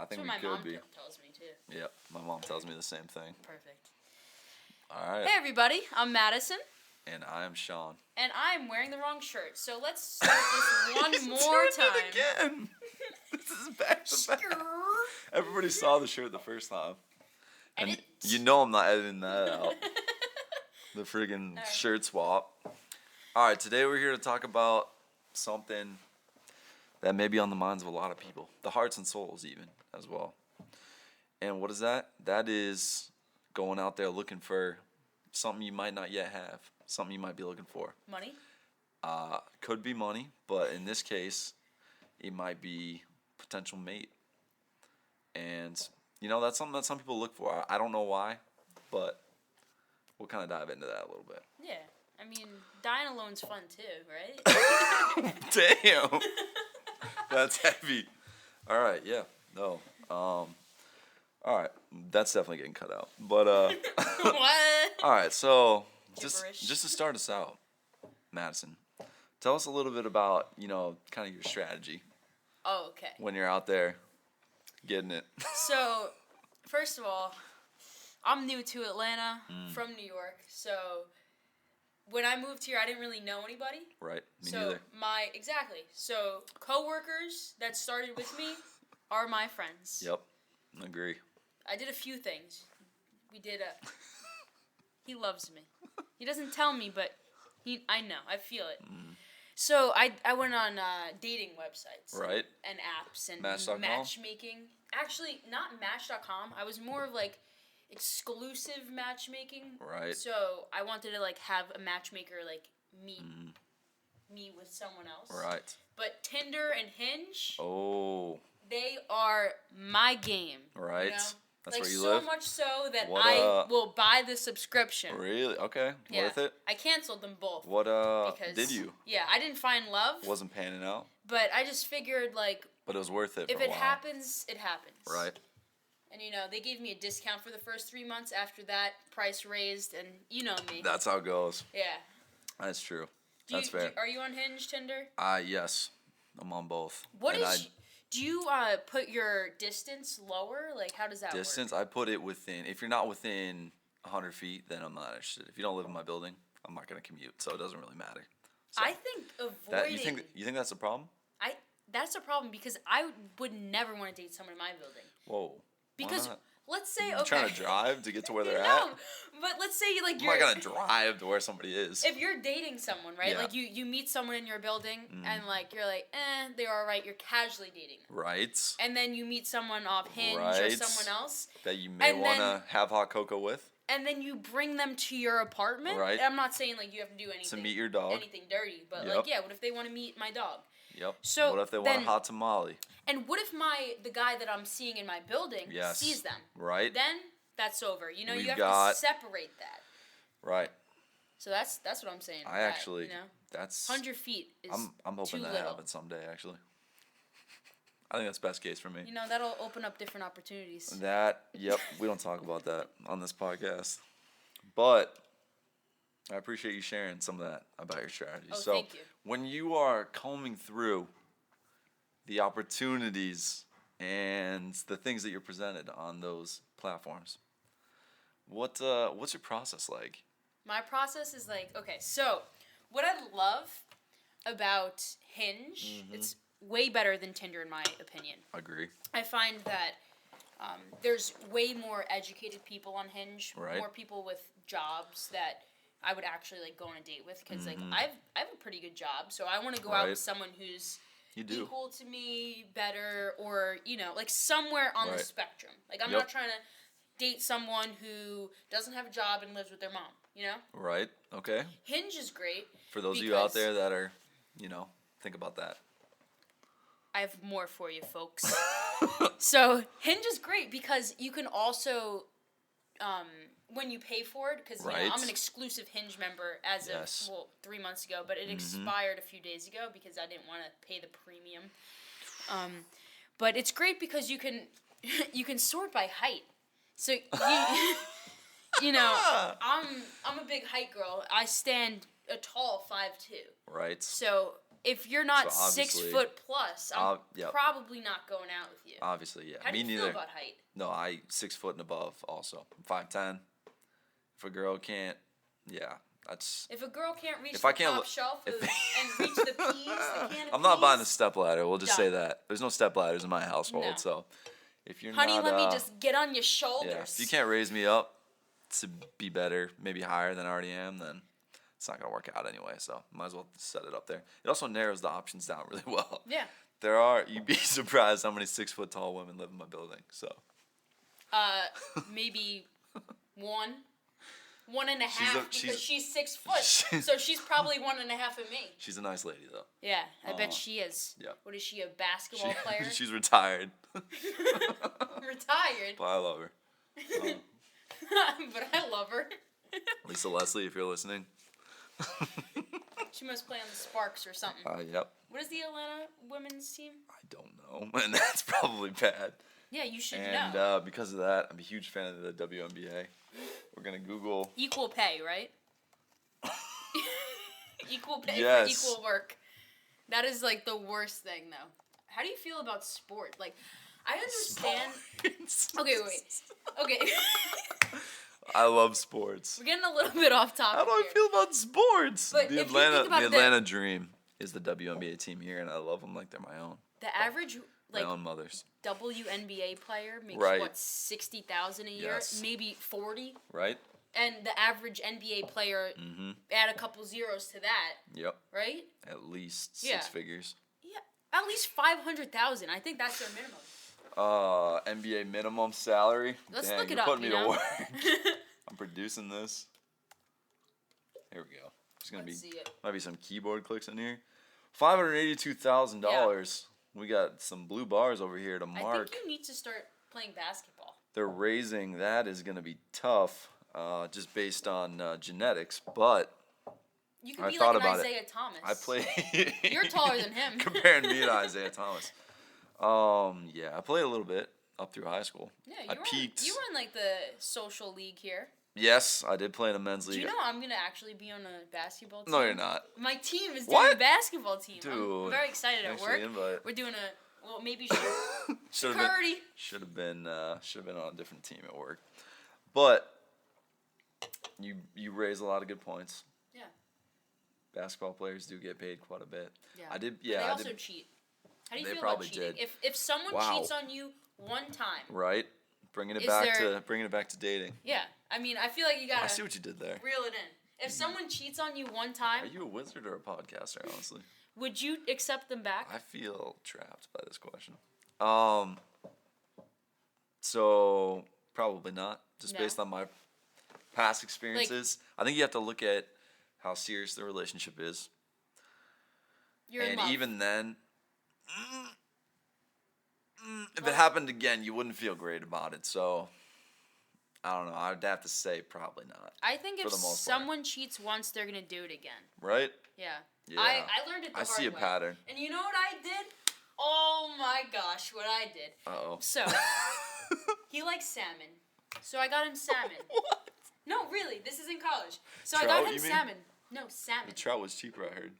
think That's we what my could be. mom tells me too. Yep, my mom tells me the same thing. Perfect. All right. Hey everybody, I'm Madison. And I am Sean. And I'm wearing the wrong shirt, so let's start this one more Doing time. it again. This is back to back. Everybody saw the shirt the first time. And Edit. you know I'm not editing that out. The friggin' right. shirt swap. Alright, today we're here to talk about something that may be on the minds of a lot of people. The hearts and souls even as well. And what is that? That is going out there looking for something you might not yet have. Something you might be looking for. Money? Could be money, but in this case, it might be potential mate. And, you know, that's something that some people look for. I don't know why, but we'll kind of dive into that a little bit. Yeah. I mean, dying alone's fun too, right? Damn. That's heavy. All right, yeah. No. All right. That's definitely getting cut out. But, What? all right, so Gibberish. just to start us out, Madison, tell us a little bit about, you know, kind of your strategy Oh, okay. when you're out there getting it. So, first of all, I'm new to Atlanta from New York. So, when I moved here, I didn't really know anybody. Right. Me So neither. exactly. So coworkers that started with me are my friends. Yep. Agree. I did a few things. We did he loves me. He doesn't tell me, but I know. I feel it. So I went on dating websites. Right. And apps and Match.com? matchmaking. Actually, not Match.com. I was more of like exclusive matchmaking. Right. So I wanted to like have a matchmaker like meet me with someone else. Right. But Tinder and Hinge, Oh. they are my game. Right. You know? That's like where you so live? much so that What, I will buy the subscription. Really? Okay. Yeah. Worth it? I canceled them both. What because, did you? Yeah, I didn't find love. Wasn't panning out, But I just figured like but it was worth it if for a it while. happens, it happens. Right. And you know, they gave me a discount for the first 3 months. After that, price raised, and you know me. That's how it goes. Yeah. That's true. That's fair. Are you on Hinge, Tinder? Yes. I'm on both. What And is? Do you put your distance lower? Like, how does that distance? work? I put it within. If you're not within 100 feet, then I'm not interested. If you don't live in my building, I'm not gonna commute, so it doesn't really matter. So I think avoiding. that you think that's a problem? That's a problem because I would never want to date someone in my building. Whoa. Because Why not? let's say You okay. trying to drive to get to where they're No, at? but let's say like I'm you're not gonna drive to where somebody is. if you're dating someone, right? Yeah. Like you meet someone in your building and like you're like, they're all right. You're casually dating them. Right. And then you meet someone off Hinge or Right. someone else, That you may And want then- to have hot cocoa with. and then you bring them to your apartment. Right. I'm not saying like you have to do anything To meet your dog. anything dirty, but Yep. like yeah, what if they want to meet my dog? Yep. So what if they want a then- hot tamale? And what if the guy that I'm seeing in my building Yes. sees them? Right. Then that's over. You know, We've you have got- to separate that. Right. So that's what I'm saying. I actually. you know, That's. 100 feet is I'm hoping too that little. happens someday. Actually. I think that's best case for me. You know, that'll open up different opportunities. That. Yep. We don't talk about that on this podcast, but I appreciate you sharing some of that about your strategy. Oh, so thank you. when you are combing through the opportunities and the things that you're presented on those platforms, what's your process like? My process is like, okay, so what I love about Hinge, it's way better than Tinder in my opinion. Agree. I find that there's way more educated people on Hinge, Right. more people with jobs that I would actually like go on a date with because like I have a pretty good job, so I want to go out Right. with someone who's You do. equal to me, better, or you know, like somewhere on the Right. spectrum. Like I'm Yep. not trying to date someone who doesn't have a job and lives with their mom. You know, Right. Okay. Hinge is great. For those of you out Because- there that are, think about that. I have more for you, folks. So Hinge is great because you can also, when you pay for it, because Right. I'm an exclusive Hinge member as Yes. of 3 months ago, but it expired a few days ago because I didn't want to pay the premium. But it's great because you can you can sort by height. So you know, I'm a big height girl. I stand a tall 5'2". Right. So if you're not So 6 obviously- foot plus, I'm yep. probably not going out with you. Obviously, yeah. How do Me you neither. feel about height? No, I 6 foot and above. Also, I'm 5'10". If a girl can't, yeah, that's. If a girl can't reach If the I can't top look- shelf if- and reach the peas, the can of I'm not buying a peas, step ladder. We'll just say Done. that there's no step ladders in my household. No. So, if you're honey, not, let me just get on your shoulders. yeah, if you can't raise me up to be better, maybe higher than I already am, then it's not gonna work out anyway. So, might as well set it up there. It also narrows the options down really well. Yeah. You'd be surprised how many 6 foot tall women live in my building. So. Maybe one and a She's half because she's 6 foot. So she's probably 1.5 of me. She's a nice lady though. Yeah, I bet she is. yeah. What is she, a basketball player? She's retired, Retired. but I love her. But I love her. Lisa Leslie, if you're listening. She must play on the Sparks or something. Yep. What is the Atlanta women's team? I don't know, and that's probably bad. Yeah, you should And know. because of that, I'm a huge fan of the WNBA. We're gonna Google. Equal pay, right? Equal pay Yes. for equal work. That is like the worst thing, though. How do you feel about sport? Like, I understand. Sports. Okay, wait. Okay. I love sports. We're getting a little bit off topic. How do I here. feel about sports? But The if you think about the it, Atlanta Dream is the WNBA team here, and I love them like they're my own. The average My like own mothers. WNBA player makes Right. what, 60,000 a year, Yes. maybe 40, Right? and the average NBA player Mm-hmm. add a couple zeros to that, Yep. right? At least Yeah. 6 figures. Yeah, at least 500,000. I think that's their minimum. NBA minimum salary. Let's Dang, look it you're up. putting You me to know. work. I'm producing this. Here we go. There's gonna Let's see it. might be some keyboard clicks in here. $582,000. We got some blue bars over here to I mark. think you need to start playing basketball. They're raising that is gonna be tough, just based on genetics. But You could I be thought like an about it. Isaiah Thomas. I play. You're taller than him. Comparing me to Isaiah Thomas. Yeah, I played a little bit up through high school. Yeah, I you were peaked. you were in like the social league here. Yes, I did play in a men's Do league. you know I'm gonna actually be on a basketball team? No, you're not. My team is doing a What? basketball team. I'm Dude, very excited at Thanks for work. the invite. We're doing maybe Should Curdy. have been on a different team at work. But you raise a lot of good points. Yeah. Basketball players do get paid quite a bit. Yeah. I did. But Yeah, they I also did. cheat. How do you They feel about probably cheating? did. If someone Wow. cheats on you one time, Right, bringing it Is back there- to dating. yeah. I mean, I feel like you I gotta see what you did there. reel it in. If someone cheats on you one Are time, you a wizard or a podcaster? Honestly, would you accept them back? I feel trapped by this question. So probably not. Just No. based on my past experiences, I think you have to look at how serious the relationship is. You're in And love. even then, if Well- it happened again, you wouldn't feel great about it. So, I don't know. I'd have to say probably not. I think for if the most part. someone cheats once, they're gonna do it again. Right? Yeah. Yeah. I learned it the I hard see a way. pattern. And you know what I did? Oh my gosh, what I did. Uh-oh. So, he likes salmon. So I got him salmon. What? No, really, this is in college. So I Trout, got him you mean? salmon. No, salmon. The trout was cheaper, I heard.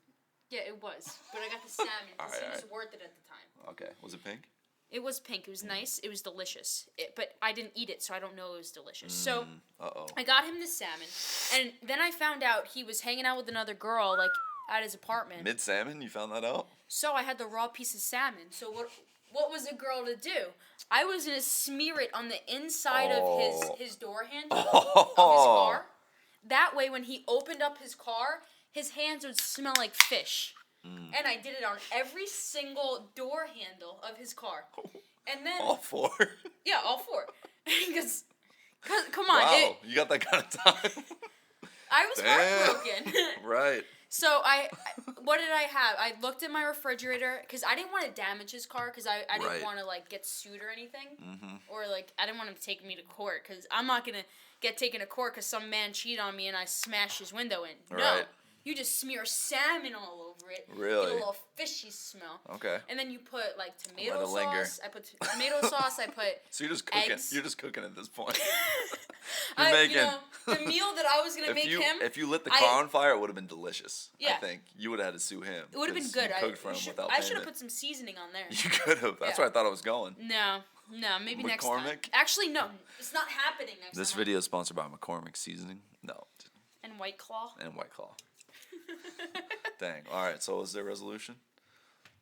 Yeah, it was. But I got the salmon because Alright, he was worth it at the time. Okay. Was it pink? It was pink. It was nice. It was delicious. But I didn't eat it, so I don't know it was delicious. So Uh-oh. I got him the salmon, and then I found out he was hanging out with another girl, like at his apartment. Mid-salmon? You found that out? So I had the raw piece of salmon. So what was a girl to do? I was gonna smear it on the inside Oh. of his door handle of his car. That way, when he opened up his car, his hands would smell like fish. And I did it on every single door handle of his car. And then All four? yeah, all four. Because come on, Wow. You got that kind of time? I was Damn. heartbroken. Right. So what did I have? I looked at my refrigerator because I didn't want to damage his car because I didn't Right. want to like get sued or anything, Mm-hmm. or like I didn't want him to take me to court because I'm not gonna get taken to court because some man cheated on me and I smashed his window in. No, Right. You just smear salmon all over it. Really? Get a little fishy smell. Okay. And then you put like tomato Let it linger. sauce. I put tomato sauce. I put So you're just cooking. eggs. You're just cooking at this point. You know, the meal that I was gonna make him. If you lit the car on fire, it would have been delicious. Yeah. I think you would have had to sue him. It would have been 'cause good. You cooked for him without I should have payment. put some seasoning on there. You could have. That's Yeah. where I thought I was going. No, maybe next time. McCormick? Actually, no, it's not happening next This time. video is sponsored by McCormick Seasoning. No. And White Claw. And White Claw. Dang. All right. So was there resolution?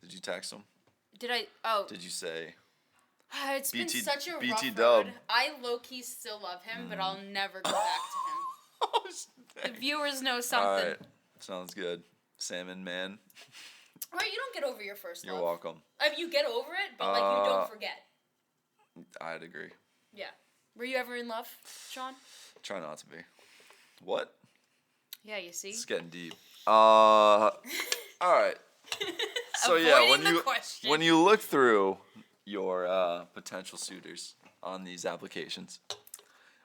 Did you text him? Did I? Oh, Did you say? it's been BT such a BT rough dub. road. I low key still love him, but I'll never go back to Oh, him. The viewers know All something. right. Sounds good. Salmon man. Right, you don't get over your first You're love. welcome. I mean, you get over it, but like you don't forget. I'd agree. Yeah. Were you ever in love, Sean? Try not to be. What? Yeah, you see. It's getting deep. All right. So yeah, Avoiding the question. when you look through your potential suitors on these applications,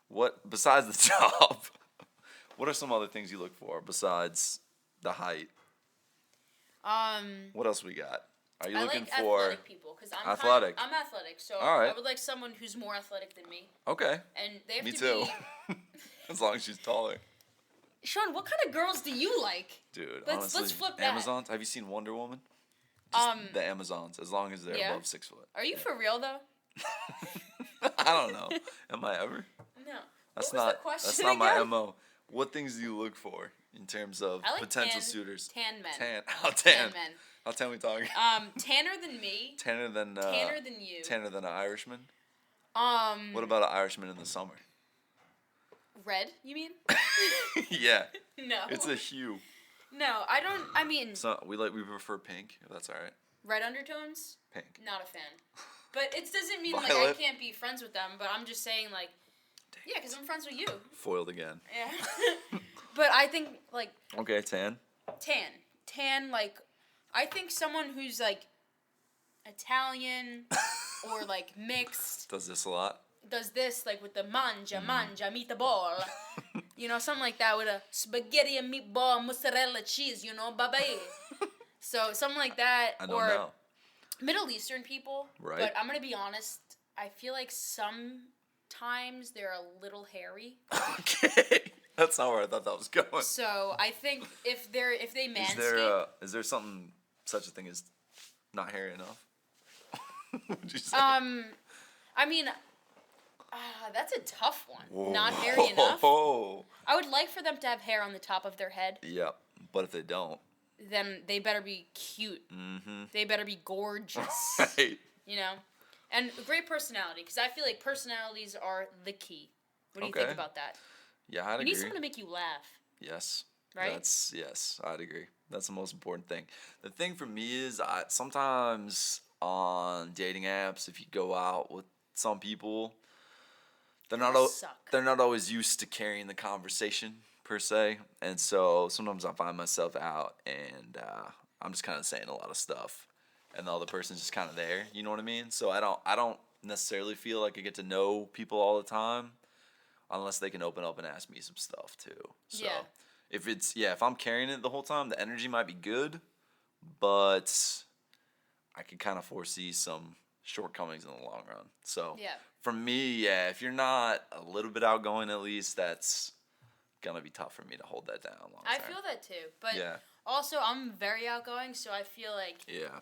what besides the job, what are some other things you look for besides the height? What else we got? Are you I looking like for athletic people because I'm athletic? I'm athletic, so All right. I would like someone who's more athletic than me, Okay, and they have me to too. be. As long as she's taller, Sean, what kind of girls do you like? dude. Let's honestly, flip that. Amazons. Have you seen Wonder Woman? Just the Amazons, as long as they're yeah. above 6 foot. Are you for real though? I don't know. Am I ever? No. That's What was not. the question That's not my again? mo. What things do you look for in terms of I like potential suitors? Tan men. Tan. How Tan tan? men. How tan we talking? Tanner than me. Tanner than. Tanner than you. Tanner than an Irishman. What What about an Irishman in the summer? red? You mean? Yeah, No. it's a hue. No, I don't. I mean, So we prefer pink. If that's all right. red undertones. Pink. Not a fan. But it doesn't mean like I Violet. can't be friends with them. But I'm just saying like, yeah, because I'm friends with you. Foiled again. Yeah. But I think like Okay, tan. tan like, I think someone who's like Italian or like mixed Does this a lot. does this like with the mangia meatball. You know, something like that with a spaghetti and meatball, mozzarella cheese, you know, baby. So something like that. I don't or know. Middle Eastern people. Right. But I'm gonna be honest, I feel like sometimes they're a little hairy. Okay. That's not where I thought that was going. So I think if they Is manscape. is there something such a thing as not hairy enough? Would you say? I mean, that's a tough one. Not hairy enough. Oh. I would like for them to have hair on the top of their head. Yep. But if they don't, Then they better be cute. mm-hmm. They better be gorgeous. Right. You know, and a great personality because I feel like personalities are the key. What do you think Okay. about that? Yeah, I'd You need agree. someone to make you laugh. Yes. Right? Yes, I'd agree. That's the most important thing. The thing for me is sometimes on dating apps, if you go out with some people, Suck. they're not always used to carrying the conversation per se, and so sometimes I find myself out and I'm just kind of saying a lot of stuff, and the other person's just kind of there. You know what I mean? So I don't necessarily feel like I get to know people all the time, unless they can open up and ask me some stuff too. So Yeah. if I'm carrying it the whole time, the energy might be good, but I can kind of foresee some shortcomings in the long run. So Yeah. for me, yeah, if you're not a little bit outgoing at least, that's gonna be tough for me to hold that down long I term. feel that too, but Yeah. also I'm very outgoing, so I feel like Yeah.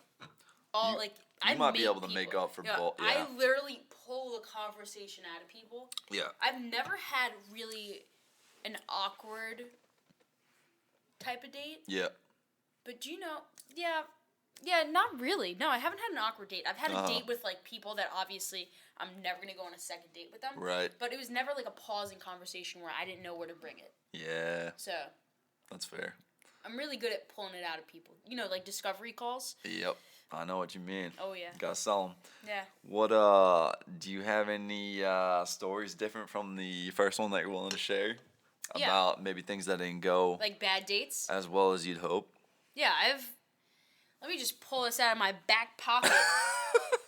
all You- like you I might be make able to make people. up for Yeah, both- I yeah. literally pull the conversation out of people. Yeah. I've never had really an awkward type of date, Yeah. but do you know? Yeah, not really. No, I haven't had an awkward date. I've had a Uh-huh. date with like people that obviously I'm never gonna go on a second date with them. Right. But it was never like a pausing conversation where I didn't know where to bring it. Yeah. So That's fair. I'm really good at pulling it out of people. You know, like discovery calls. Yep. I know what you mean. Oh yeah. Gotta sell them. Yeah. What do you have any stories different from the first one that you're willing to share Yeah. about maybe things that didn't go Like bad dates. as well as you'd hope? Yeah, let me just pull this out of my back pocket.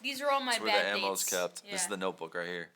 These are all my That's where bad the ammo's dates. kept. Yeah. This is the notebook right here.